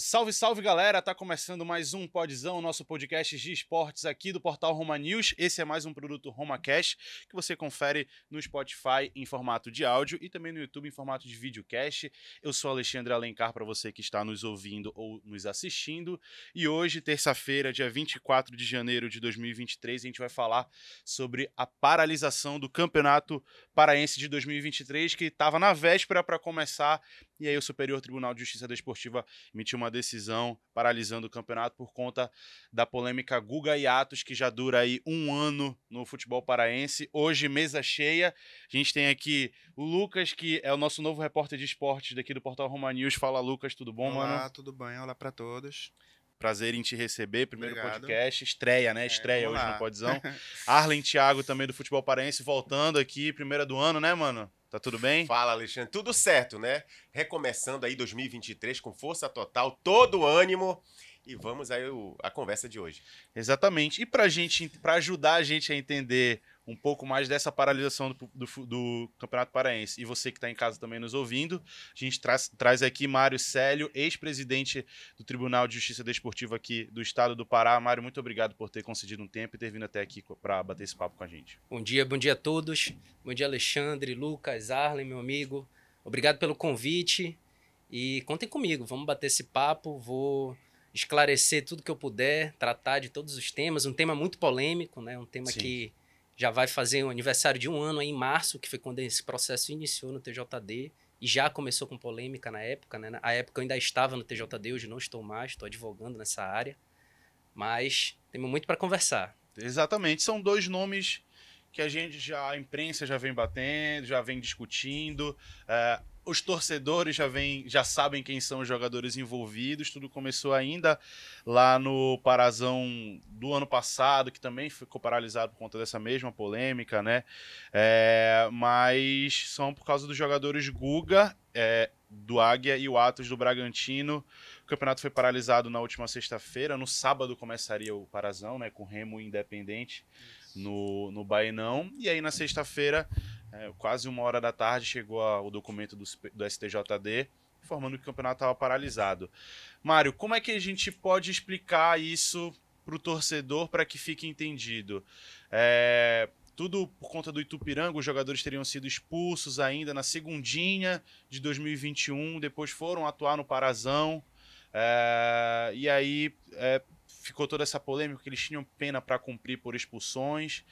Salve, salve, galera! Tá começando mais um Podzão, nosso podcast de esportes aqui do portal Roma News. Esse é mais um produto RomaCast que você confere no Spotify em formato de áudio e também no YouTube em formato de videocast. Eu sou Alexandre Alencar, para você que está nos ouvindo ou nos assistindo. E hoje, terça-feira, dia 24 de janeiro de 2023, a gente vai falar sobre a paralisação do Campeonato Paraense de 2023, que estava na véspera para começar. E aí o Superior Tribunal de Justiça Desportiva emitiu uma decisão paralisando o campeonato por conta da polêmica Guga e Atos, que já dura aí um ano no futebol paraense. Hoje, mesa cheia. A gente tem aqui o Lucas, que é o nosso novo repórter de esportes daqui do portal Roma News. Fala, Lucas, tudo bom, mano? Olá, tudo bem? Olá para todos. Prazer em te receber, primeiro Obrigado. podcast, estreia, né? Estreia hoje vamos lá. no Podzão. Arlen Thiago também do futebol paraense voltando aqui, primeira do ano, né, mano? Tá tudo bem? Fala, Alexandre. Tudo certo, né? Recomeçando aí 2023 com força total, todo ânimo. E vamos aí a conversa de hoje. Exatamente. E para ajudar a gente a entender um pouco mais dessa paralisação do Campeonato Paraense, e você que está em casa também nos ouvindo, a gente traz aqui Mário Célio, ex-presidente do Tribunal de Justiça Desportiva aqui do estado do Pará. Mário, muito obrigado por ter concedido um tempo e ter vindo até aqui para bater esse papo com a gente. Bom dia a todos. Bom dia, Alexandre, Lucas, Arlen, meu amigo. Obrigado pelo convite e contem comigo. Vamos bater esse papo, vou esclarecer tudo que eu puder, tratar de todos os temas. Um tema muito polêmico, né? Um tema Sim. que já vai fazer um aniversário de um ano aí em março, que foi quando esse processo iniciou no TJD e já começou com polêmica na época, né? Na época eu ainda estava no TJD, hoje não estou mais, estou advogando nessa área, mas temos muito para conversar. Exatamente, são dois nomes que a imprensa já vem batendo, já vem discutindo, os torcedores já sabem quem são os jogadores envolvidos. Tudo começou ainda lá no Parazão do ano passado, que também ficou paralisado por conta dessa mesma polêmica, né? Mas são por causa dos jogadores Guga, do Águia, e o Atos do Bragantino. O campeonato foi paralisado na última sexta-feira. No sábado começaria o Parazão, né, com Remo e Independente no Baenão. E aí na sexta-feira, quase 1h da tarde, chegou o documento do STJD informando que o campeonato estava paralisado. Mário, como é que a gente pode explicar isso para o torcedor para que fique entendido? Tudo por conta do Itupiranga, os jogadores teriam sido expulsos ainda na segundinha de 2021, depois foram atuar no Parazão, e aí ficou toda essa polêmica que eles tinham pena para cumprir por expulsões,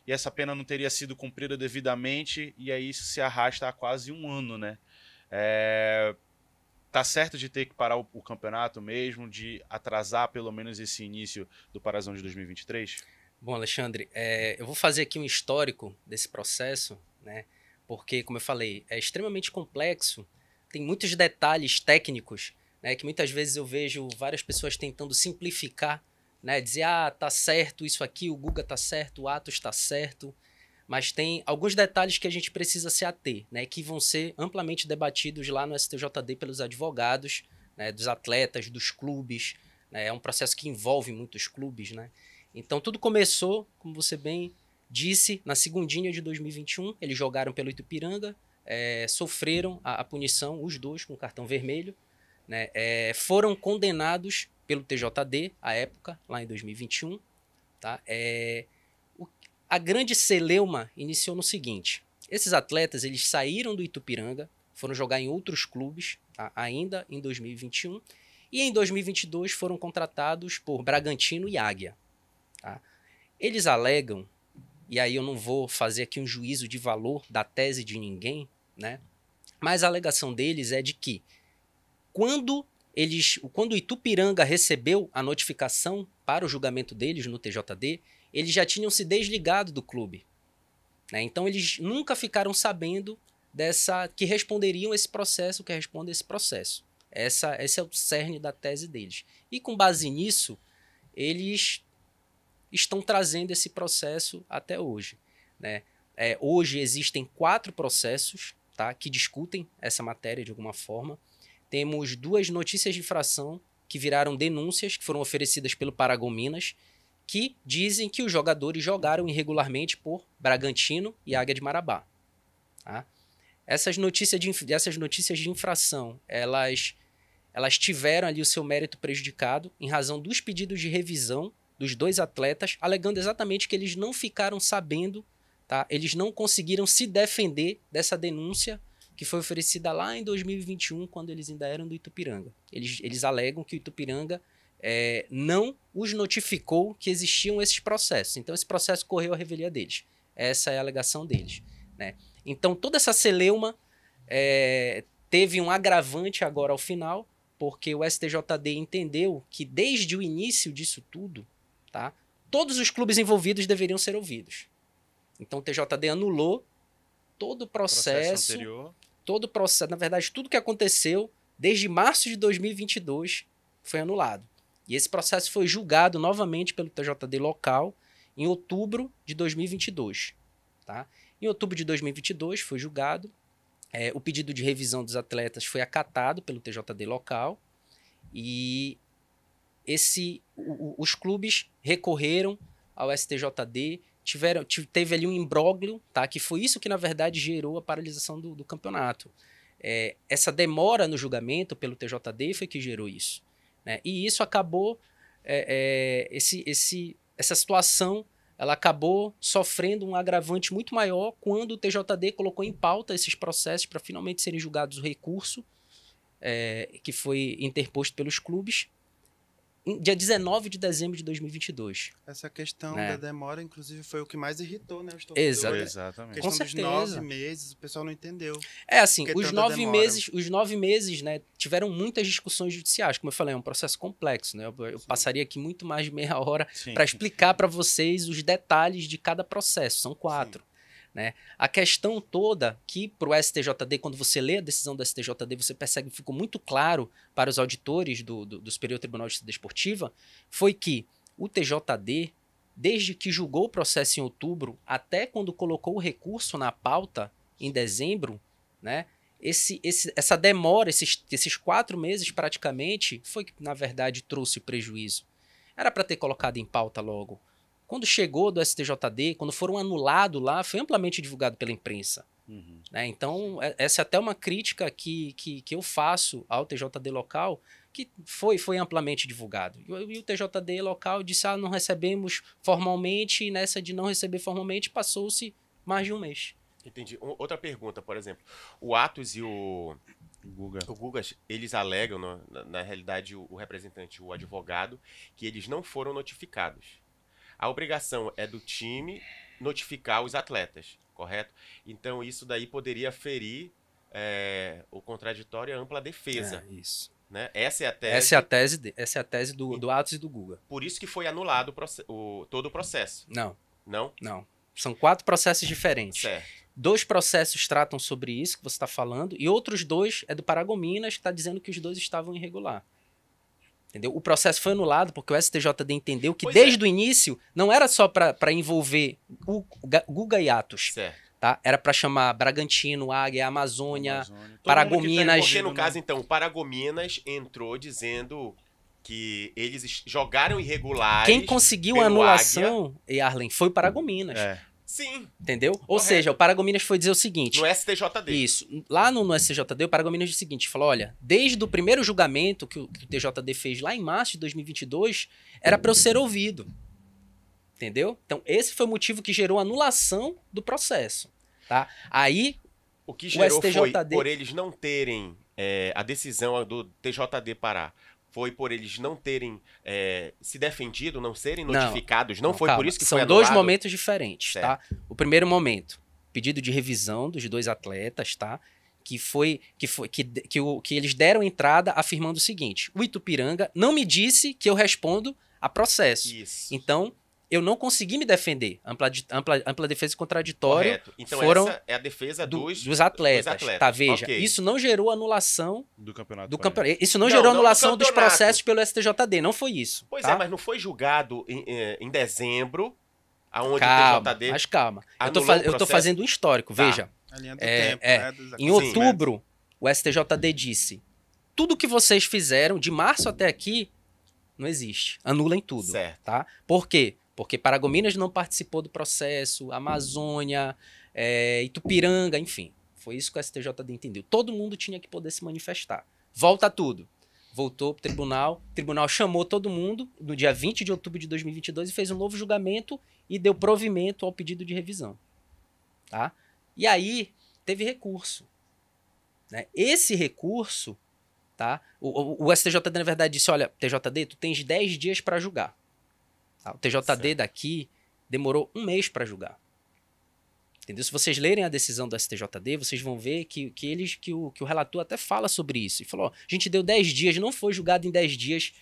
e essa pena não teria sido cumprida devidamente, e aí isso se arrasta há quase um ano, né? Tá certo de ter que parar o campeonato mesmo, de atrasar pelo menos esse início do Parazão de 2023? Bom, Alexandre, eu vou fazer aqui um histórico desse processo, né? Porque, como eu falei, é extremamente complexo, tem muitos detalhes técnicos, né, que muitas vezes eu vejo várias pessoas tentando simplificar, né, dizer, tá certo isso aqui, o Guga tá certo, o Atos tá certo, mas tem alguns detalhes que a gente precisa se ater, né, que vão ser amplamente debatidos lá no STJD pelos advogados, né, dos atletas, dos clubes, né, é um processo que envolve muitos clubes, né. Então tudo começou, como você bem disse, na segundinha de 2021, eles jogaram pelo Itupiranga, sofreram a punição, os dois, com cartão vermelho, né, foram condenados pelo TJD, à época, lá em 2021. Tá? A grande celeuma iniciou no seguinte: esses atletas eles saíram do Itupiranga, foram jogar em outros clubes, tá? Ainda em 2021, e em 2022 foram contratados por Bragantino e Águia. Tá? Eles alegam, e aí eu não vou fazer aqui um juízo de valor da tese de ninguém, né? Mas a alegação deles é de que quando o Itupiranga recebeu a notificação para o julgamento deles no TJD, eles já tinham se desligado do clube, né? Então eles nunca ficaram sabendo que responderiam esse processo, que responde esse processo. Esse é o cerne da tese deles. E com base nisso, eles estão trazendo esse processo até hoje, né? Hoje existem 4 processos, tá, que discutem essa matéria de alguma forma. Temos 2 notícias de infração que viraram denúncias, que foram oferecidas pelo Paragominas, que dizem que os jogadores jogaram irregularmente por Bragantino e Águia de Marabá. Tá? Essas notícias de infração, elas elas tiveram ali o seu mérito prejudicado em razão dos pedidos de revisão dos 2 atletas, alegando exatamente que eles não ficaram sabendo, tá? Eles não conseguiram se defender dessa denúncia que foi oferecida lá em 2021, quando eles ainda eram do Itupiranga. Eles alegam que o Itupiranga não os notificou que existiam esses processos. Então, esse processo correu à revelia deles. Essa é a alegação deles, né? Então, toda essa celeuma teve um agravante agora ao final, porque o STJD entendeu que desde o início disso tudo, tá, todos os clubes envolvidos deveriam ser ouvidos. Então, o TJD anulou todo o processo anterior. todo o processo, na verdade, tudo que aconteceu desde março de 2022 foi anulado. E esse processo foi julgado novamente pelo TJD local em outubro de 2022. Tá? Em outubro de 2022 foi julgado, o pedido de revisão dos atletas foi acatado pelo TJD local e os clubes recorreram ao STJD, teve ali um imbróglio, tá? Que foi isso que, na verdade, gerou a paralisação do campeonato. Essa demora no julgamento pelo TJD foi que gerou isso, né? E isso acabou, essa situação, ela acabou sofrendo um agravante muito maior quando o TJD colocou em pauta esses processos para finalmente serem julgados o recurso que foi interposto pelos clubes, dia 19 de dezembro de 2022. Essa questão né? da demora, inclusive, foi o que mais irritou, né, os torcedores. Exatamente. A Com questão dos certeza. 9 meses, o pessoal não entendeu. Assim, Porque os tanta 9 demora. meses, né, tiveram muitas discussões judiciais. Como eu falei, é um processo complexo, né? Eu passaria aqui muito mais de meia hora Sim. para explicar para vocês os detalhes de cada processo. São 4. Né? A questão toda que para o STJD, quando você lê a decisão do STJD, você percebe que ficou muito claro para os auditores do Superior Tribunal de Justiça Desportiva, foi que o TJD, desde que julgou o processo em outubro, até quando colocou o recurso na pauta em dezembro, né? Essa demora, esses 4 meses praticamente, foi que na verdade trouxe prejuízo. Era para ter colocado em pauta logo. Quando chegou do STJD, quando foram anulados lá, foi amplamente divulgado pela imprensa. Uhum. Né? Então, essa é até uma crítica que eu faço ao TJD local, que foi amplamente divulgado. E o TJD local disse, não recebemos formalmente, e nessa de não receber formalmente, passou-se mais de um mês. Entendi. Outra pergunta, por exemplo. O Atos e o Guga. Gugas, eles alegam, na realidade, o representante, o advogado, que eles não foram notificados. A obrigação é do time notificar os atletas, correto? Então, isso daí poderia ferir o contraditório e a ampla defesa. Isso. Né? Essa é a tese do Atos e do Guga. Por isso que foi anulado todo o processo. Não. Não? São 4 processos diferentes. Certo. 2 processos tratam sobre isso que você está falando, e outros 2 é do Paragominas, que está dizendo que os 2 estavam irregular. Entendeu? O processo foi anulado porque o STJD entendeu que desde o início não era só para envolver o Guga e Atos. Certo. Tá? Era para chamar Bragantino, Águia, Amazônia, Todo mundo que tá Paragominas. Porque no caso, então, o Paragominas entrou dizendo que eles jogaram irregulares. Quem conseguiu a anulação, Arlen, foi o Paragominas. Sim. Entendeu? Ou seja, o Paragominas foi dizer o seguinte... No STJD. Isso. Lá no STJD, o Paragominas disse o seguinte, falou, olha, desde o primeiro julgamento que o TJD fez lá em março de 2022, era para eu ser ouvido. Entendeu? Então, esse foi o motivo que gerou a anulação do processo. Tá? Aí, o que gerou foi, STJD... por eles não terem a decisão do TJD parar, foi por eles não terem se defendido, não serem notificados, não foi calma. por isso que São foi anulado? São 2 momentos diferentes, certo. tá? O primeiro momento, pedido de revisão dos 2 atletas, tá? Que eles deram entrada afirmando o seguinte, o Itupiranga não me disse que eu respondo a processo. Isso. Então, eu não consegui me defender. Ampla defesa e contraditório. Correto. Então foram essa é a defesa dos atletas. Tá, veja, okay. Isso não gerou anulação do campeonato. Isso não gerou anulação dos processos pelo STJD, não foi isso. Pois tá? mas não foi julgado em dezembro, aonde o TJD... Mas calma, eu tô fazendo um histórico, veja. A linha do tempo, né? Em outubro, o STJD disse, tudo que vocês fizeram, de março até aqui, não existe. Anulem tudo. Certo. Tá? Por quê? Porque Paragominas não participou do processo, Amazônia, Itupiranga, enfim. Foi isso que o STJD entendeu. Todo mundo tinha que poder se manifestar. Volta tudo. voltou pro tribunal, o tribunal chamou todo mundo no dia 20 de outubro de 2022 e fez um novo julgamento e deu provimento ao pedido de revisão. Tá? E aí teve recurso. Né? Esse recurso, tá? O STJD, na verdade, disse, olha, TJD, tu tens 10 dias para julgar. Tá? O TJD certo. Daqui demorou 1 mês para julgar. Entendeu? Se vocês lerem a decisão do STJD, vocês vão ver que o relator até fala sobre isso. E falou, ó, a gente deu 10 dias, não foi julgado em 10 dias.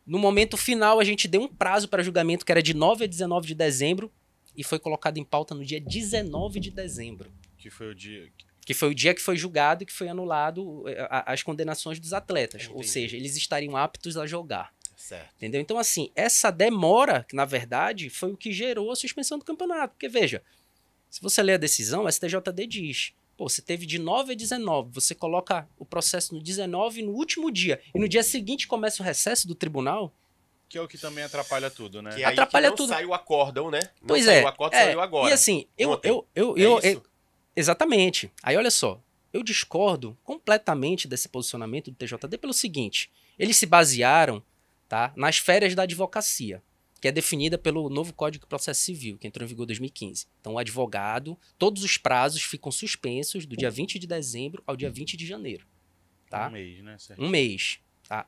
No momento final, a gente deu um prazo para julgamento que era de 9 a 19 de dezembro e foi colocado em pauta no dia 19 de dezembro. Que foi o dia... Que foi o dia que foi julgado e que foi anulado as condenações dos atletas. Ou seja, eles estariam aptos a jogar. Certo. Entendeu? Então, assim, essa demora, que na verdade foi o que gerou a suspensão do campeonato. Porque, veja, se você ler a decisão, o STJD diz, pô, você teve de 9 a 19, você coloca o processo no 19 no último dia, e no dia seguinte começa o recesso do tribunal. Que é o que também atrapalha tudo, né? Que atrapalha que não tudo. Sai o acórdão, né? Não pois sai é. O acórdão saiu agora. E assim, exatamente. Aí, olha só, eu discordo completamente desse posicionamento do TJD pelo seguinte, eles se basearam, tá, nas férias da advocacia, que é definida pelo novo Código de Processo Civil, que entrou em vigor em 2015. Então, o advogado, todos os prazos ficam suspensos do dia 20 de dezembro ao dia 20 de janeiro. Tá? 1 mês, né? Certo. 1 mês. Tá?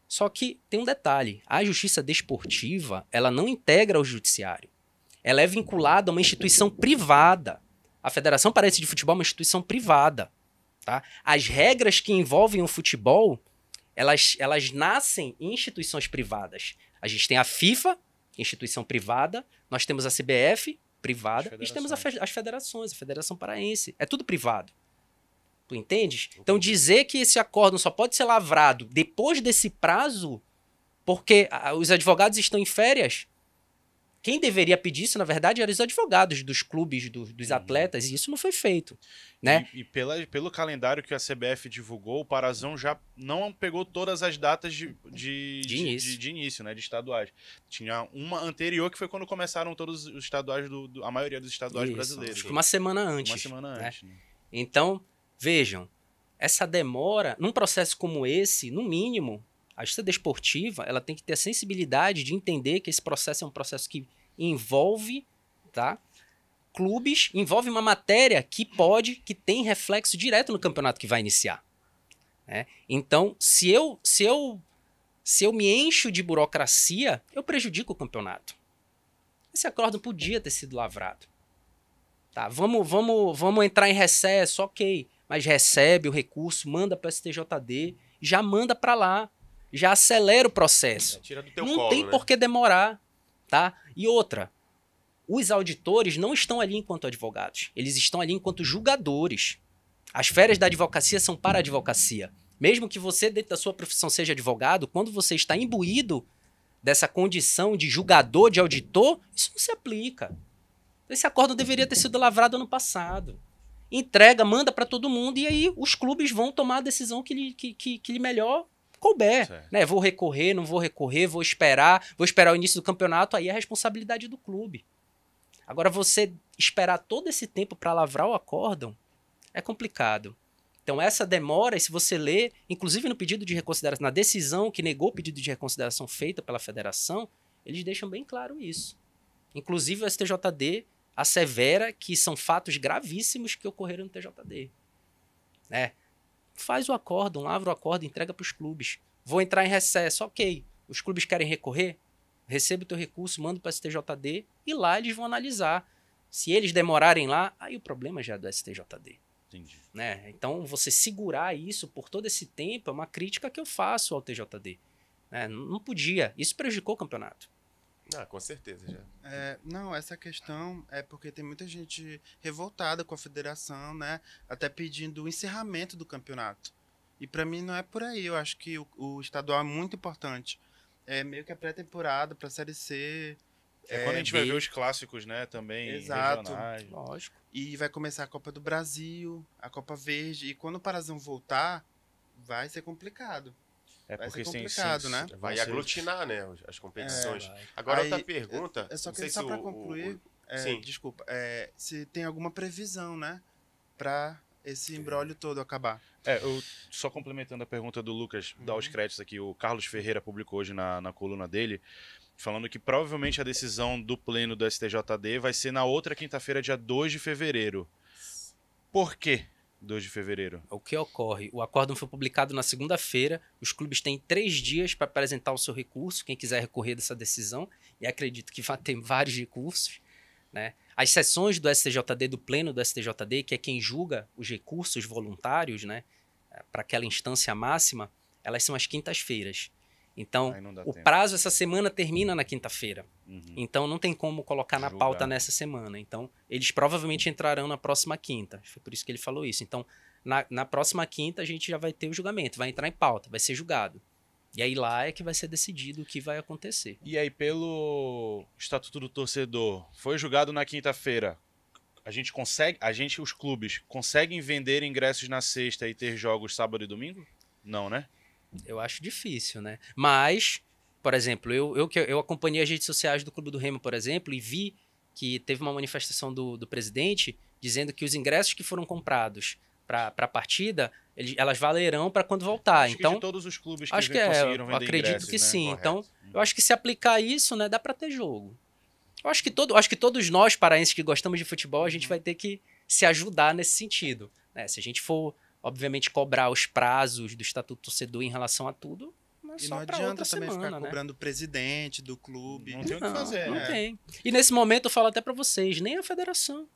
Só que tem um detalhe. A justiça desportiva, ela não integra o judiciário. Ela é vinculada a uma instituição privada. A Federação Paraense de Futebol é uma instituição privada. Tá? As regras que envolvem o futebol, elas nascem em instituições privadas. A gente tem a FIFA, instituição privada, nós temos a CBF, privada, e temos as federações, a Federação Paraense. É tudo privado. Tu entendes? Então dizer que esse acórdão só pode ser lavrado depois desse prazo, porque os advogados estão em férias, quem deveria pedir isso, na verdade, eram os advogados dos clubes, dos atletas, e isso não foi feito. Né? E pelo calendário que a CBF divulgou, o Parazão já não pegou todas as datas de início, né, de estaduais. Tinha uma anterior, que foi quando começaram todos os estaduais, a maioria dos estaduais brasileiros. Uma semana antes. Uma semana antes. Né? Então, vejam, essa demora, num processo como esse, no mínimo, a justiça desportiva, ela tem que ter a sensibilidade de entender que esse processo é um processo que envolve, tá, clubes, envolve uma matéria que tem reflexo direto no campeonato que vai iniciar. Né? Então, se eu me encho de burocracia, eu prejudico o campeonato. Esse acórdão podia ter sido lavrado. Tá, vamos entrar em recesso, ok, mas recebe o recurso, manda para o STJD, já manda para lá. Já acelera o processo. Tira do teu não colo, tem né? por que demorar, tá? E outra, os auditores não estão ali enquanto advogados. Eles estão ali enquanto julgadores. As férias da advocacia são para a advocacia. Mesmo que você, dentro da sua profissão, seja advogado, quando você está imbuído dessa condição de julgador, de auditor, isso não se aplica. Esse acórdão deveria ter sido lavrado ano passado. Entrega, manda para todo mundo e aí os clubes vão tomar a decisão que lhe melhor couber, né? Vou recorrer, não vou recorrer, vou esperar o início do campeonato, aí é a responsabilidade do clube. Agora, você esperar todo esse tempo para lavrar o acórdão é complicado. Então, essa demora, e se você ler, inclusive no pedido de reconsideração, na decisão que negou o pedido de reconsideração feita pela federação, eles deixam bem claro isso. Inclusive, o STJD assevera que são fatos gravíssimos que ocorreram no TJD. Né? Faz o acórdão, lavra o acórdão, entrega para os clubes. Vou entrar em recesso, ok. Os clubes querem recorrer? Receba o teu recurso, manda para o STJD e lá eles vão analisar. Se eles demorarem lá, aí o problema já é do STJD. Entendi. Né? Então, você segurar isso por todo esse tempo é uma crítica que eu faço ao TJD. Né? Não podia. Isso prejudicou o campeonato. Com certeza já. Não, essa questão é porque tem muita gente revoltada com a federação, né? Até pedindo o encerramento do campeonato. E para mim não é por aí. Eu acho que o estadual é muito importante. É meio que a pré-temporada para a Série C. Quando a gente vai ver os clássicos, né? Também exato, regionais. Lógico. E vai começar a Copa do Brasil, a Copa Verde. E quando o Parazão voltar, vai ser complicado. Vai ser complicado, né? Vai aglutinar, né, as competições. Agora, outra pergunta... Eu só queria, só para concluir, desculpa, se tem alguma previsão, né, para esse imbróglio todo acabar. Eu só complementando a pergunta do Lucas, dar os créditos aqui, o Carlos Ferreira publicou hoje na coluna dele, falando que provavelmente a decisão do pleno do STJD vai ser na outra quinta-feira, dia 2 de fevereiro. Por quê 2 de fevereiro? O que ocorre? O acórdão foi publicado na segunda-feira, os clubes têm 3 dias para apresentar o seu recurso, quem quiser recorrer dessa decisão, e acredito que vai ter vários recursos, né? As sessões do STJD, do pleno do STJD, que é quem julga os recursos voluntários, né, para aquela instância máxima, elas são às quintas-feiras. Então, o prazo essa semana termina na quinta-feira. Então, não tem como colocar na pauta nessa semana. Então, eles provavelmente entrarão na próxima quinta. Foi por isso que ele falou isso. Então, na próxima quinta, a gente já vai ter o julgamento. Vai entrar em pauta, vai ser julgado. E aí lá é que vai ser decidido o que vai acontecer. E aí, pelo Estatuto do Torcedor, foi julgado na quinta-feira. Os clubes, conseguem vender ingressos na sexta e ter jogos sábado e domingo? Não, né? Eu acho difícil, né? Mas, por exemplo, eu acompanhei as redes sociais do Clube do Remo, por exemplo, e vi que teve uma manifestação do presidente dizendo que os ingressos que foram comprados para a partida, elas valerão para quando voltar. Acho então, que de todos os clubes que acho que conseguiram vender acredito ingressos, que né? sim. Correto. Então, eu acho que se aplicar isso, né, dá para ter jogo. Eu acho que todos nós paraenses que gostamos de futebol, a gente vai ter que se ajudar nesse sentido, né? Se a gente for, obviamente, cobrar os prazos do Estatuto Torcedor em relação a tudo, mas E só não pra adianta outra também semana, ficar né? cobrando o presidente do clube. Não tem o que fazer, Não né? tem. E nesse momento eu falo até pra vocês, nem a federação.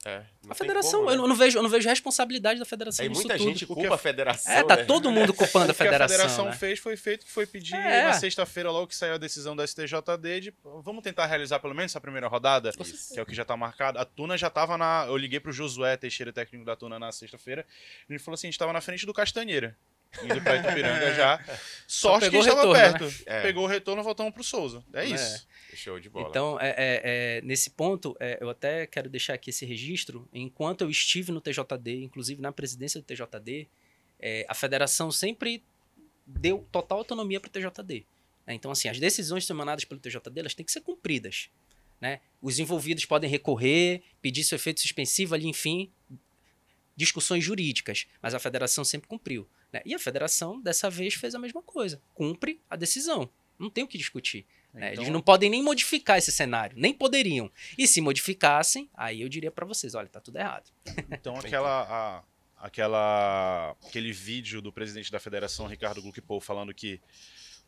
Não A tem federação, como, né? eu não vejo responsabilidade da federação Aí nisso muita tudo. gente culpa a federação, Tá né? todo mundo culpando a O que a federação. federação né? fez foi pedir É. na sexta-feira, logo que saiu a decisão da STJD, de vamos tentar realizar pelo menos essa primeira rodada, que é o que já tá marcado. A Tuna já tava na... Eu liguei pro Josué Teixeira, técnico da Tuna, na sexta-feira, e ele falou assim, a gente tava na frente do Castanheira, indo pra Itupiranga já. Sorte que a pegou gente tava o retorno, perto. né? É. Pegou o retorno e voltamos pro Souza. É isso. Show de bola. Então, nesse ponto, eu até quero deixar aqui esse registro. Enquanto eu estive no TJD, inclusive na presidência do TJD, a federação sempre deu total autonomia para o TJD. Né? Então, assim, as decisões emanadas pelo TJD, elas têm que ser cumpridas. Né? Os envolvidos podem recorrer, pedir seu efeito suspensivo ali, enfim, discussões jurídicas, mas a federação sempre cumpriu. Né? E a federação, dessa vez, fez a mesma coisa. Cumpre a decisão. Não tem o que discutir. Né? Então- Eles não podem nem modificar esse cenário, nem poderiam. E se modificassem, aí eu diria pra vocês, olha, tá tudo errado. Então aquele vídeo do presidente da federação, Ricardo Gluckpol, falando que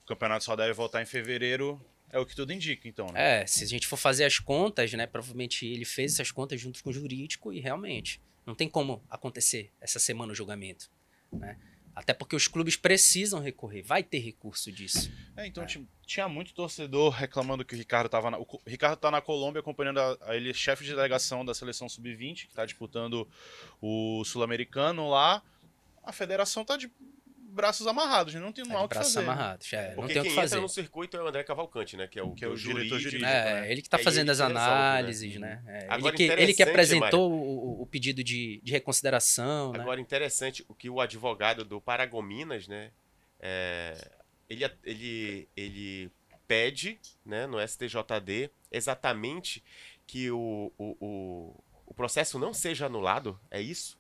o campeonato só deve voltar em fevereiro, é o que tudo indica, então, né? Se a gente for fazer as contas, né, provavelmente ele fez essas contas junto com o jurídico e realmente não tem como acontecer essa semana o julgamento, né? Até porque os clubes precisam recorrer, vai ter recurso disso. Então tinha muito torcedor reclamando que o Ricardo tava o Ricardo tá na Colômbia acompanhando ele é chefe de delegação da seleção sub-20, que tá disputando o Sul-Americano lá. A federação tá de braços amarrados, né? Não tem Tá o de que braços fazer. amarrados, não Porque tem o quem que fazer. entra no circuito é o André Cavalcante, né? Que é o diretor jurídico. jurídico. né? Ele que tá É fazendo ele as que resolve, né? análises, né? Agora, Ele que interessante, apresentou o pedido de reconsideração, né? Agora, interessante o que o advogado do Paragominas, né? Ele pede, né, no STJD exatamente que o processo não seja anulado, é isso?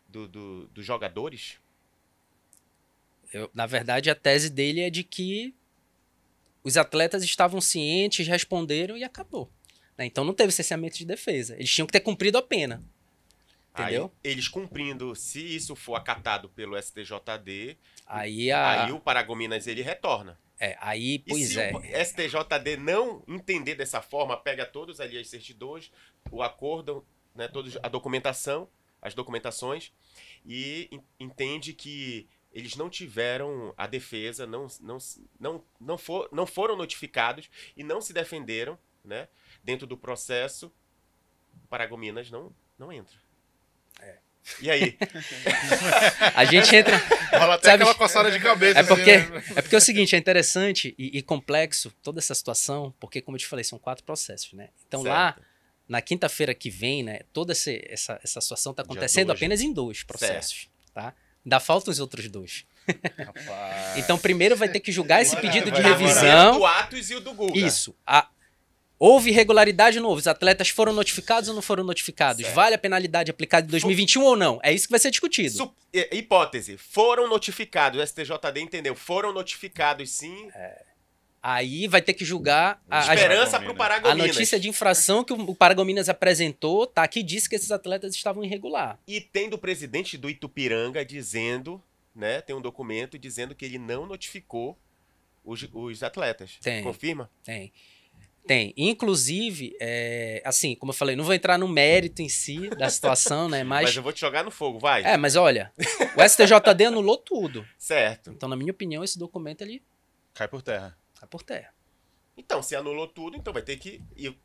Dos jogadores? Na verdade, a tese dele é de que os atletas estavam cientes, responderam e acabou. Né? Então não teve cessamento de defesa. Eles tinham que ter cumprido a pena. Entendeu? Aí, eles cumprindo, se isso for acatado pelo STJD, Aí o Paragominas ele retorna. Aí, E pois se o STJD não entender dessa forma, pega todos ali as certidões, o acordo, né, a documentação, as documentações, e entende que eles não tiveram a defesa, não foram notificados e não se defenderam, né, dentro do processo, o Paragominas não entra. E aí? a gente entra... Rola até Sabe- aquela coçada de cabeça. É porque, assim, né? é porque é o seguinte, é interessante e complexo toda essa situação, porque, como eu te falei, são 4 processos, né? Então lá, Certo. na quinta-feira que vem, né, toda essa situação está Dia acontecendo 2, apenas em 2 processos, tá? Ainda faltam os outros 2. Rapaz. Então, primeiro vai ter que julgar esse Agora pedido de vai- revisão. O do Atos e o do Guga. Isso. Houve irregularidade ou não houve? Os atletas foram notificados ou não foram notificados? Certo. Vale a penalidade aplicada em 2021 ou não? É isso que vai ser discutido. Hipótese, foram notificados, o STJD entendeu, foram notificados sim. Aí vai ter que julgar Esperança pro a Paragominas. notícia de infração que o Paragominas apresentou, tá? Que disse que esses atletas estavam irregular. E tem do presidente do Itupiranga dizendo, né, tem um documento dizendo que ele não notificou os atletas. Tem. Confirma? Tem. Inclusive, assim, como eu falei, não vou entrar no mérito em si da situação, né? Mas eu vou te jogar no fogo, vai. Mas olha, o STJD anulou tudo. Certo. Então, na minha opinião, esse documento ele Cai por terra. cai por terra. Então, se anulou tudo, então vai ter que ir.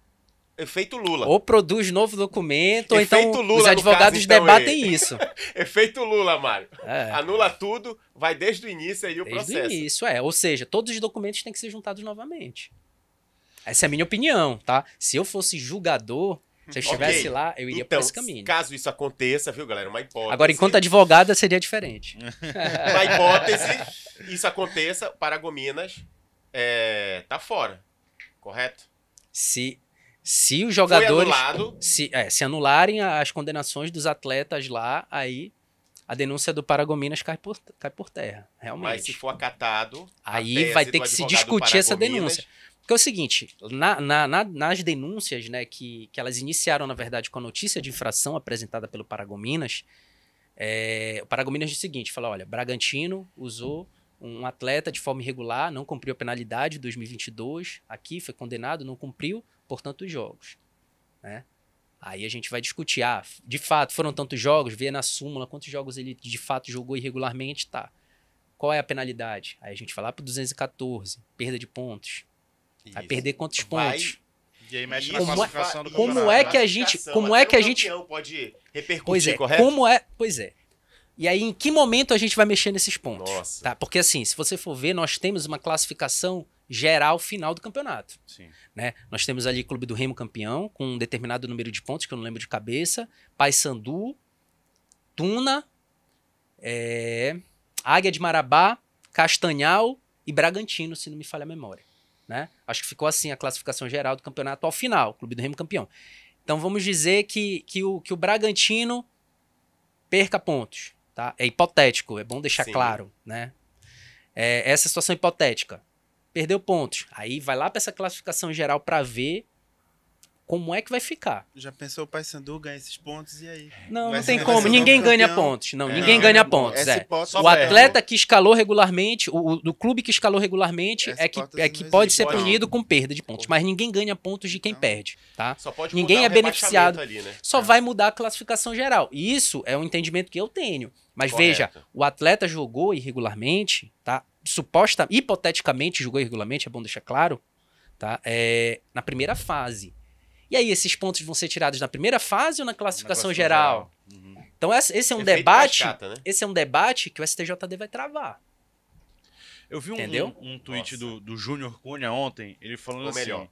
Efeito Lula. Ou produz novo documento, ou Efeito então Lula, os no advogados caso, então, debatem isso. Efeito Lula, Mário. É. Anula tudo, vai desde o início aí o Desde o processo. início, Ou seja, todos os documentos têm que ser juntados novamente. Essa é a minha opinião, tá? Se eu fosse julgador, se eu estivesse Ok. lá, eu iria Então, por esse caminho. caso isso aconteça, viu, galera? Uma hipótese. Agora, enquanto advogada, seria diferente. Uma hipótese, isso aconteça, Paragominas tá fora. Correto? Se os Foi jogadores... anulado. Se anularem as condenações dos atletas lá, aí a denúncia do Paragominas cai por terra, realmente. Mas se for acatado, a Aí tese vai do ter que se advogado discutir essa Paragominas- denúncia. Porque é o seguinte, nas denúncias, né, que elas iniciaram, na verdade, com a notícia de infração apresentada pelo Paragominas, o Paragominas diz o seguinte, fala, olha, Bragantino usou um atleta de forma irregular, não cumpriu a penalidade de 2022, aqui foi condenado, não cumpriu por tantos jogos, né? Aí a gente vai discutir, de fato, foram tantos jogos, vê na súmula quantos jogos ele de fato jogou irregularmente, tá. Qual é a penalidade? Aí a gente vai lá pro 214, perda de pontos. Vai Isso. perder quantos Vai- pontos? E aí mexe Isso, na classificação do como campeonato. é né? que a gente- Classificação, como até é que o a gente- campeão pode repercutir, Pois é, correto? Pois é. E aí, em que momento a gente vai mexer nesses pontos? Nossa. Tá? Porque assim, se você for ver, nós temos uma classificação geral final do campeonato. Sim. Né? Nós temos ali Clube do Remo campeão, com um determinado número de pontos, que eu não lembro de cabeça, Paysandu, Tuna, Águia de Marabá, Castanhal e Bragantino, se não me falha a memória. Né? Acho que ficou assim a classificação geral do campeonato ao final, Clube do Remo campeão. Então vamos dizer que o Bragantino perca pontos. Tá? É hipotético, é bom deixar Sim. claro. Né? Essa situação hipotética. Perdeu pontos. Aí vai lá para essa classificação geral para ver como é que vai ficar. Já pensou o Paysandu ganhar esses pontos e aí? Não Vai tem ser- como. vai ser Ninguém campeão. ganha pontos. Não, ninguém Não, ganha é bom. pontos. Essa hipótese Só O perde. atleta que escalou regularmente, do clube que escalou regularmente, Essa é que hipótese não pode ser existe. punido com perda de pontos. Mas ninguém ganha pontos de quem Não. perde. Tá? Só pode Ninguém mudar é o beneficiado. rebaixamento ali, né? Só vai mudar a classificação geral. E isso é um entendimento que eu tenho. Mas Correto. veja, o atleta jogou irregularmente, tá? Hipoteticamente jogou irregularmente, é bom deixar claro, tá? Na primeira fase. E aí, esses pontos vão ser tirados na primeira fase ou na classificação geral? Uhum. Então, esse é um Efeito debate. cascata, né? Esse é um debate que o STJD vai travar. Eu vi Entendeu? um tweet Nossa. do Júnior Cunha ontem, ele falando Ou assim, melhor.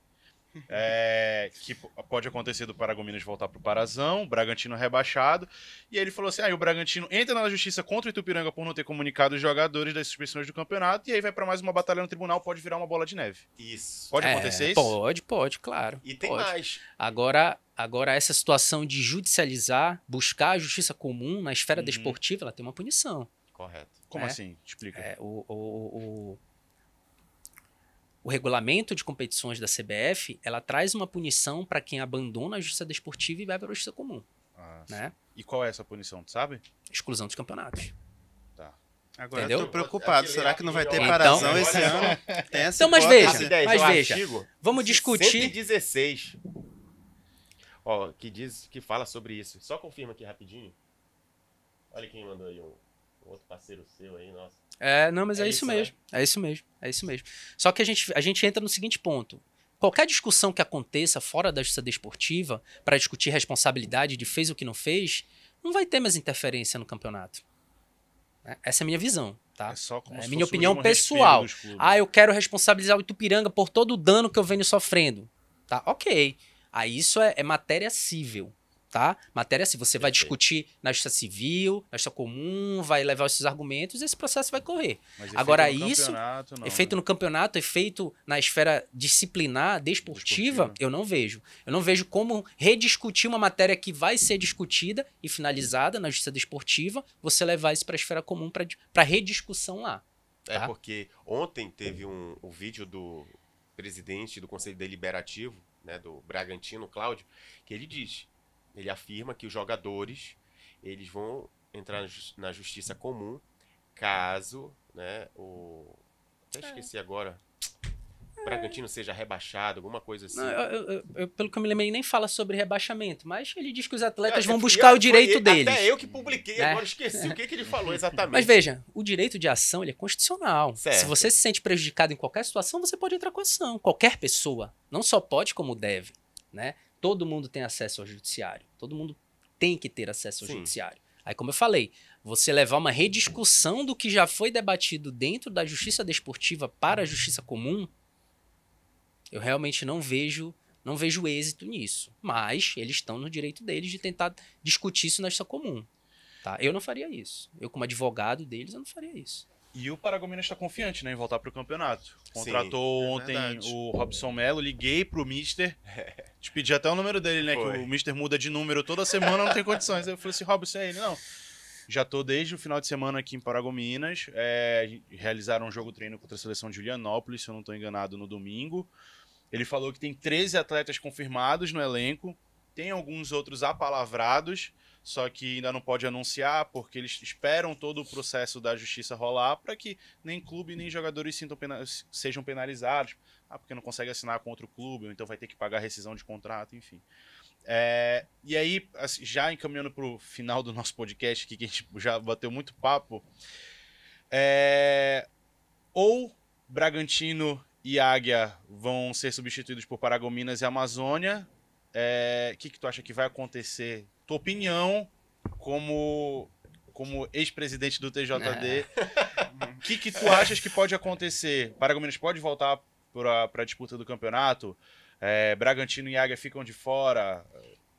que pode acontecer do Paragominas voltar pro Parazão, o Bragantino rebaixado, e aí ele falou assim, o Bragantino entra na justiça contra o Itupiranga por não ter comunicado os jogadores das suspensões do campeonato, e aí vai pra mais uma batalha no tribunal, pode virar uma bola de neve. Isso. Pode acontecer isso? Pode, claro. E tem pode. mais. Agora, essa situação de judicializar, buscar a justiça comum na esfera Uhum. desportiva, ela tem uma punição. Correto. Como É. assim? Explica. O regulamento de competições da CBF, ela traz uma punição para quem abandona a justiça desportiva e vai para a justiça comum, Ah, né? E qual é essa punição, tu sabe? Exclusão dos campeonatos. Agora Entendeu? eu tô preocupado. Será que não vai ter Então- parazão esse ano? Tem essa Então, mas hipótese? veja, Rapidez, mas o veja. artigo Vamos discutir. 116. Ó, que fala sobre isso. Só confirma aqui rapidinho. Olha quem mandou aí um outro parceiro seu aí, nossa. Não, mas É é isso, isso né? mesmo. É isso mesmo. É isso mesmo. Só que a gente entra no seguinte ponto. Qualquer discussão que aconteça fora da justiça desportiva para discutir responsabilidade de fez o que não fez, não vai ter mais interferência no campeonato. Né? Essa é a minha visão, tá? É só como É se minha fosse opinião um respiro pessoal. dos clubes. Eu quero responsabilizar o Itupiranga por todo o dano que eu venho sofrendo. Tá? Ok. Aí isso é matéria cível. tá? Matéria assim, você vai Perfeito. discutir na justiça civil, na justiça comum, vai levar os seus argumentos, esse processo vai correr. Mas Agora, efeito no isso, campeonato, não, efeito né? no campeonato, efeito na esfera disciplinar, desportiva, eu não vejo. Eu não vejo como rediscutir uma matéria que vai ser discutida e finalizada na justiça desportiva, você levar isso para a esfera comum para rediscussão lá. É Tá. porque ontem teve o vídeo do presidente do Conselho Deliberativo, né, do Bragantino, Cláudio, que ele afirma que os jogadores eles vão entrar na justiça comum caso, né, até esqueci agora, o Bragantino seja rebaixado, alguma coisa assim. Não, pelo que eu me lembro, ele nem fala sobre rebaixamento, mas ele diz que os atletas vão Foi buscar o foi direito deles. Até eu que publiquei, Né? agora esqueci o que ele falou exatamente. Mas veja, o direito de ação ele é constitucional. Certo. Se você se sente prejudicado em qualquer situação, você pode entrar com ação. Qualquer pessoa. Não só pode, como deve. Né? Todo mundo tem acesso ao judiciário. Todo mundo tem que ter acesso ao Sim. judiciário. Aí, como eu falei, você levar uma rediscussão do que já foi debatido dentro da justiça desportiva para a justiça comum, eu realmente não vejo êxito nisso. Mas eles estão no direito deles de tentar discutir isso na justiça comum. Tá? Eu não faria isso. Eu, como advogado deles, eu não faria isso. E o Paragominas está confiante, né, em voltar pro campeonato. Sim, Contratou é ontem verdade. o Robson Melo, liguei pro Mister, te pedi até o número dele, né, Foi. que o Mister muda de número toda semana, não tem condições. Aí eu falei assim, Robson, é ele? Não. Já tô desde o final de semana aqui em Paragominas, realizaram um jogo-treino contra a seleção de Julianópolis, se eu não tô enganado, no domingo. Ele falou que tem 13 atletas confirmados no elenco, tem alguns outros apalavrados, só que ainda não pode anunciar, porque eles esperam todo o processo da justiça rolar para que nem clube nem jogadores sejam penalizados. Porque não consegue assinar com outro clube, ou então vai ter que pagar rescisão de contrato, enfim. E aí, assim, já encaminhando para o final do nosso podcast, aqui, que a gente já bateu muito papo, ou Bragantino e Águia vão ser substituídos por Paragominas e Amazônia. O que tu acha que vai acontecer? Tua opinião como ex-presidente do TJD, o que tu achas que pode acontecer? Paragominas pode voltar para a disputa do campeonato? Bragantino e Águia ficam de fora?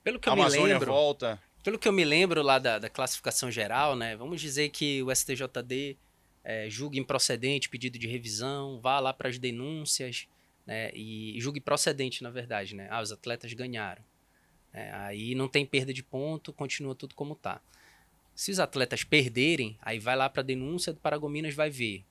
Pelo que eu Amazônia me lembro, volta? pelo que eu me lembro lá da classificação geral, né? Vamos dizer que o STJD julgue improcedente pedido de revisão, vá lá para as denúncias, né? E julgue procedente, na verdade, né? Os atletas ganharam. Aí não tem perda de ponto, continua tudo como tá. Se os atletas perderem, aí vai lá para a denúncia do Paragominas, vai ver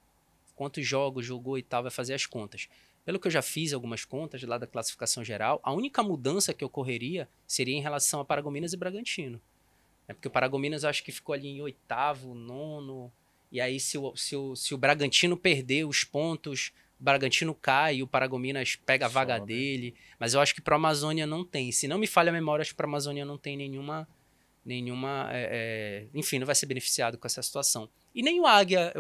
quantos jogos jogou e tal, vai fazer as contas. Pelo que eu já fiz algumas contas lá da classificação geral, a única mudança que ocorreria seria em relação a Paragominas e Bragantino. Porque o Paragominas eu acho que ficou ali em 8º, 9º, e aí se o Bragantino perder os pontos, o Bragantino cai e o Paragominas pega a vaga Sobe. dele. Mas eu acho que para a Amazônia não tem. Se não me falha a memória, acho que para a Amazônia não tem nenhuma enfim, não vai ser beneficiado com essa situação. E nem o Águia,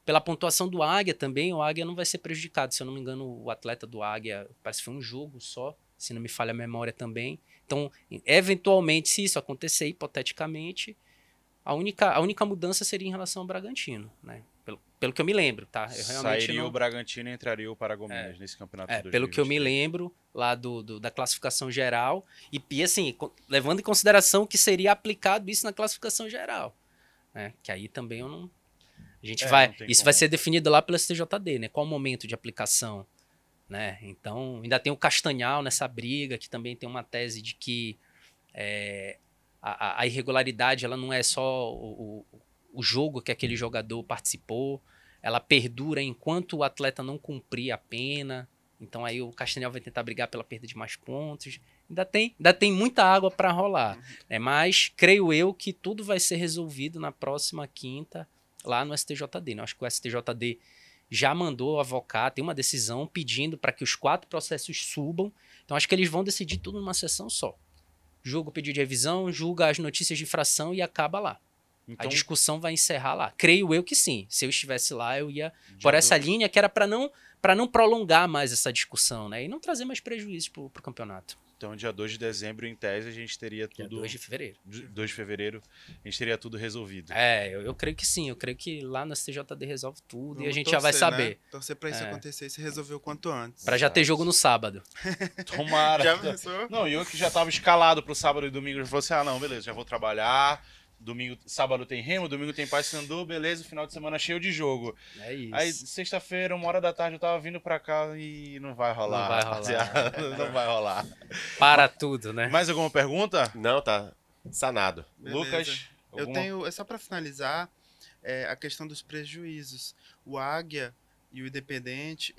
pela pontuação do Águia também, o Águia não vai ser prejudicado. Se eu não me engano, o atleta do Águia, parece que foi um jogo só, se não me falha a memória também. Então, eventualmente, se isso acontecer, hipoteticamente, a única mudança seria em relação ao Bragantino, né? Pelo que eu me lembro, tá? Eu realmente Sairia não... o Bragantino e entraria o Paragominas nesse campeonato de pelo que eu me 2023. lembro lá da classificação geral e assim, levando em consideração que seria aplicado isso na classificação geral, né? Que aí também eu não... A gente não vai... tem Isso como. vai ser definido lá pelo STJD, né? Qual o momento de aplicação, né? Então, ainda tem o Castanhal nessa briga, que também tem uma tese de que a irregularidade, ela não é só o jogo que aquele jogador participou, ela perdura enquanto o atleta não cumprir a pena. Então aí o Castanhal vai tentar brigar pela perda de mais pontos. Ainda tem muita água para rolar. Mas creio eu que tudo vai ser resolvido na próxima quinta lá no STJD. Eu acho que o STJD já mandou avocar, tem uma decisão pedindo para que os 4 processos subam. Então acho que eles vão decidir tudo numa sessão só. Julga o pedido de revisão, julga as notícias de infração e acaba lá. Então, A discussão vai encerrar lá. Creio eu que sim. Se eu estivesse lá, eu ia dia por essa do- linha que era para não prolongar mais essa discussão, né? E não trazer mais prejuízo pro campeonato. Então, dia 2 de dezembro, em tese, a gente teria Dia tudo... 2 de fevereiro. 2 de fevereiro, a gente teria tudo resolvido. Eu creio que sim. Eu creio que lá no STJD resolve tudo e a Vamos gente já vai torcer, saber. né? Torcer pra isso acontecer e se resolver o quanto antes. Pra já ter jogo no sábado. Tomara. Já pensou? Não, e eu que já tava escalado pro sábado e domingo, já falou assim, não, beleza, já vou trabalhar, sábado tem Remo, domingo tem Paysandu, beleza, final de semana cheio de jogo. É isso. Aí, sexta-feira, 1h da tarde, eu tava vindo pra cá e não vai rolar. Não vai rolar. rapaziada, não vai rolar. Para tudo, né? Mais alguma pergunta? Não, tá sanado. Beleza. Lucas? Eu tenho, só pra finalizar, a questão dos prejuízos. O Águia e o Independente,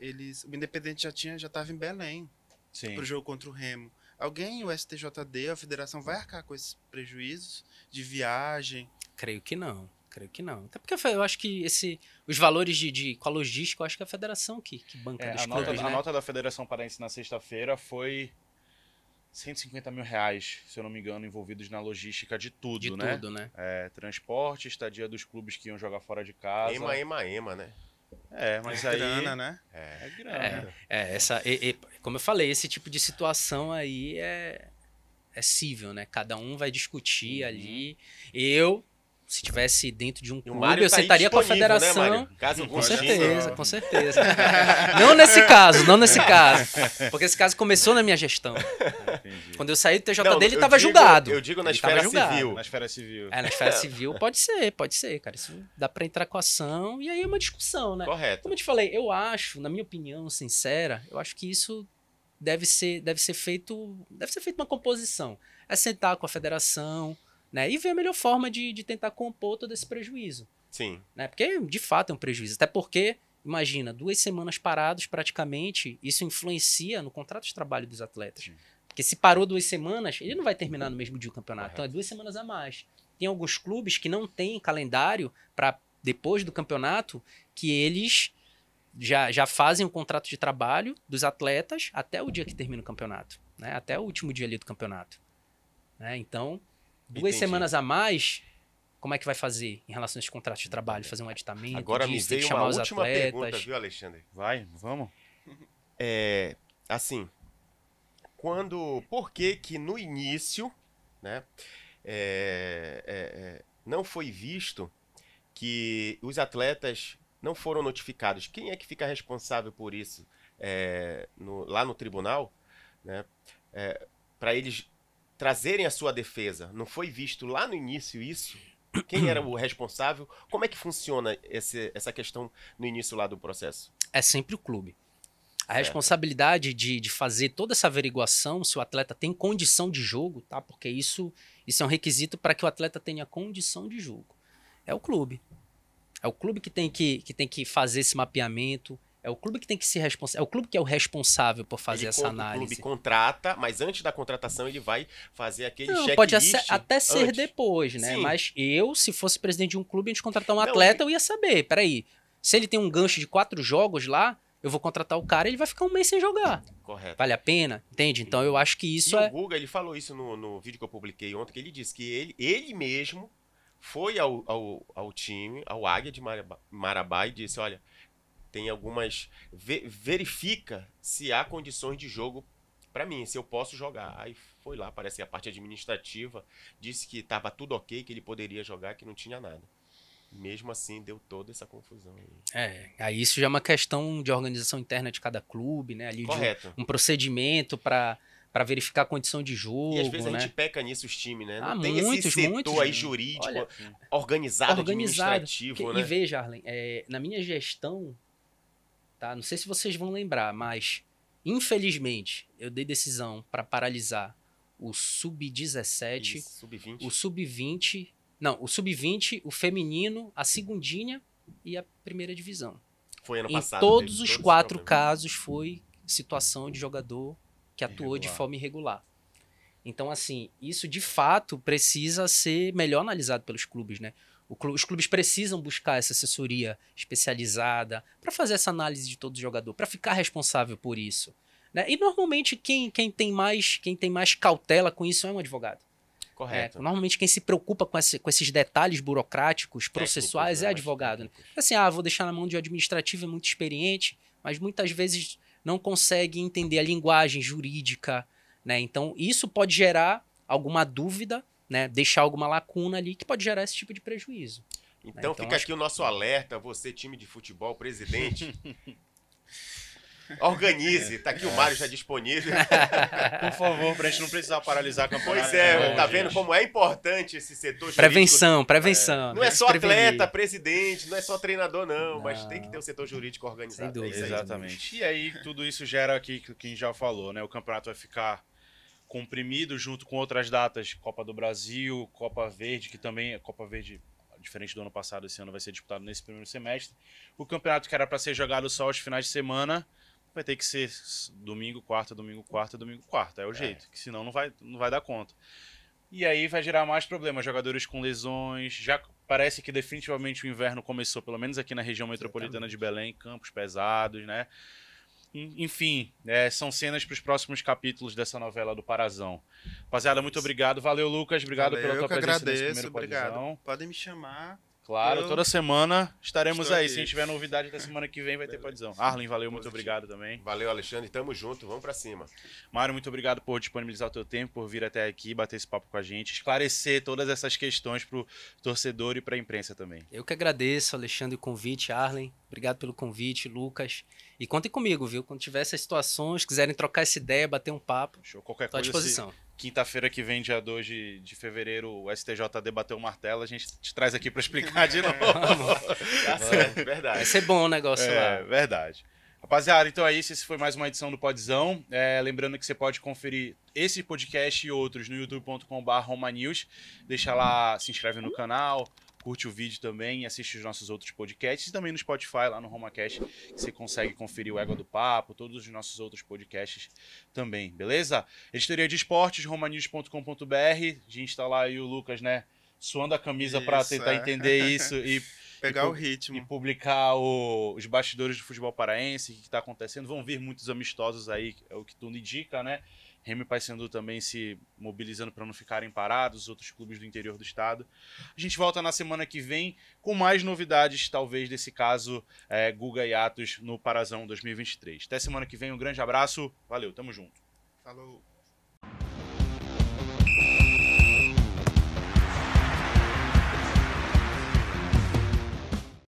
o Independente já tava em Belém Sim. pro jogo contra o Remo. Alguém, o STJD, a federação, vai arcar com esses prejuízos de viagem? Creio que não. Até porque eu acho que os valores com a logística, eu acho que é a federação que banca dos clubes, A né? nota da Federação Paraense na sexta-feira foi 150 mil reais, se eu não me engano, envolvidos na logística de tudo, De né? tudo, né? Transporte, estadia dos clubes que iam jogar fora de casa. Ema, né? Mas aí... Grana, né? É grana. Como eu falei, esse tipo de situação aí é cível, né? Cada um vai discutir ali. Se tivesse dentro de um clube, Mário eu tá aí sentaria com a disponível, federação. né, Mário? Caso Com algum certeza, não. com certeza. Não nesse caso. Porque esse caso começou na minha gestão. Entendi. Quando eu saí do TJD, Não, ele eu estava digo- julgado. eu digo na Ele esfera tava julgado. civil. Na esfera civil. Na esfera civil pode ser, cara. Isso dá pra entrar com ação e aí é uma discussão, né? Correto. Como eu te falei, eu acho, na minha opinião sincera, eu acho que isso deve ser feito uma composição. É sentar com a federação, né? E ver a melhor forma de tentar compor todo esse prejuízo. Sim. Né? Porque, de fato, é um prejuízo. Até porque, imagina, 2 semanas parados praticamente, isso influencia no contrato de trabalho dos atletas. Sim. Porque se parou 2 semanas, ele não vai terminar no mesmo dia o campeonato. Então é 2 semanas a mais. Tem alguns clubes que não têm calendário para depois do campeonato, que eles já fazem o contrato de trabalho dos atletas até o dia que termina o campeonato. Né? Até o último dia ali do campeonato. Né? Então, 2 Entendi. semanas a mais... Como é que vai fazer em relação a esse contrato de trabalho? Fazer um aditamento? Agora me disso, tem que veio uma chamar os última atletas. pergunta, viu, Alexandre? Vamos? Assim, por que no início, né, não foi visto que os atletas não foram notificados? Quem é que fica responsável por isso lá no tribunal, né, para eles trazerem a sua defesa? Não foi visto lá no início isso? Quem era o responsável? Como é que funciona essa questão no início lá do processo? É sempre o clube. A Certo. responsabilidade de fazer toda essa averiguação, se o atleta tem condição de jogo, tá? Porque isso é um requisito para que o atleta tenha condição de jogo. É o clube. É o clube que tem que fazer esse mapeamento. É o clube que tem que se responsável. É o clube que é o responsável por fazer essa O análise. clube contrata, mas antes da contratação ele vai fazer aquele Não, checklist. pode até ser antes. depois, né? Sim. Mas se fosse presidente de um clube e a gente contratar um Não, atleta, eu ia saber. Peraí, se ele tem um gancho de 4 jogos lá, eu vou contratar o cara e ele vai ficar um mês sem jogar. Correto. Vale a pena? Entende? Então eu acho que isso E é... o Guga, ele falou isso no vídeo que eu publiquei ontem, que ele disse que ele mesmo foi ao time, ao Águia de Marabá e disse, olha, tem algumas... verifica se há condições de jogo para mim, se eu posso jogar. Aí foi lá, parece que a parte administrativa disse que estava tudo ok, que ele poderia jogar, que não tinha nada. Mesmo assim, deu toda essa confusão aí. Aí isso já é uma questão de organização interna de cada clube, né? Ali Correto. de um procedimento para verificar a condição de jogo, E às vezes né? a gente peca nisso, os times, né? Não Ah, tem muitos, esse setor muitos, aí né? jurídico, Olha, organizado, administrativo, né? E veja, Arlen, na minha gestão, tá? Não sei se vocês vão lembrar, mas infelizmente eu dei decisão para paralisar o Sub-17, Isso, sub-20. o Sub-20... Não, o Sub-20, o feminino, a segundinha e a primeira divisão. Foi ano Em passado. todos teve os esse 4 problema. casos foi situação de jogador que atuou de Irregular. forma irregular. Então, assim, isso de fato precisa ser melhor analisado pelos clubes, né? Os clubes precisam buscar essa assessoria especializada para fazer essa análise de todo jogador, para ficar responsável por isso. Né? E normalmente quem tem mais cautela com isso é um advogado. Correto. Normalmente quem se preocupa com esses detalhes burocráticos, processuais, Técnicos, é né? advogado. Né? Técnicos. Assim, vou deixar na mão de um administrativo, é muito experiente, mas muitas vezes não consegue entender a linguagem jurídica, né? Então, isso pode gerar alguma dúvida, né? Deixar alguma lacuna ali que pode gerar esse tipo de prejuízo. Então fica aqui o nosso alerta, você time de futebol, presidente. Organize, tá aqui o Mário já disponível. Por favor, pra gente não precisar paralisar a campanha. Pois é, tá vendo como é importante esse setor jurídico? Prevenção. Não é só atleta, presidente, não é só treinador, não, mas tem que ter o setor jurídico organizado. Sem dúvida. Exatamente. E aí, tudo isso gera aqui, que a gente já falou, né? O campeonato vai ficar comprimido junto com outras datas, Copa do Brasil, Copa Verde, que também, Copa Verde, diferente do ano passado, esse ano vai ser disputado nesse primeiro semestre. O campeonato que era para ser jogado só aos finais de semana, vai ter que ser domingo, quarta, domingo, quarta, domingo, quarta. É o jeito, que senão não vai dar conta. E aí vai gerar mais problemas, jogadores com lesões. Já parece que definitivamente o inverno começou, pelo menos aqui na região metropolitana de Belém, campos pesados, né? Enfim, são cenas para os próximos capítulos dessa novela do Parazão. Rapaziada, muito obrigado. Valeu, Lucas. Obrigado pela tua presença nesse primeiro Parazão. Podem me chamar. Claro, toda semana estaremos aí. Aqui. Se a gente tiver novidade da semana que vem, vai ter Parazão. Arlen, valeu, muito obrigado também. Valeu, Alexandre. Tamo junto, vamos pra cima. Mário, muito obrigado por disponibilizar o teu tempo, por vir até aqui, bater esse papo com a gente, esclarecer todas essas questões pro torcedor e pra imprensa também. Eu que agradeço, Alexandre, o convite, Arlen. Obrigado pelo convite, Lucas. E contem comigo, viu? Quando tiver essas situações, quiserem trocar essa ideia, bater um papo, Show. Qualquer estou à coisa, disposição. Quinta-feira que vem, dia 2 de fevereiro, o STJD bateu o martelo, a gente te traz aqui para explicar de novo. Tá certo, verdade. Vai ser bom o negócio lá. Verdade. Rapaziada, então é isso. Esse foi mais uma edição do Podzão. Lembrando que você pode conferir esse podcast e outros no youtube.com/romanews. Deixa lá, se inscreve no canal, curte o vídeo também e assiste os nossos outros podcasts. E também no Spotify, lá no RomaCast, que você consegue conferir o Égua do Papo, todos os nossos outros podcasts também, beleza? Editoria de Esportes, romanews.com.br. A gente tá lá e o Lucas, né, suando a camisa para tentar entender isso e pegar o ritmo. E publicar os bastidores do futebol paraense, o que está acontecendo. Vão vir muitos amistosos aí, é o que tudo indica, né? Remo e Paysandu também se mobilizando para não ficarem parados, os outros clubes do interior do estado. A gente volta na semana que vem com mais novidades, talvez, desse caso Guga e Atos no Parazão 2023. Até semana que vem, um grande abraço, valeu, tamo junto. Falou.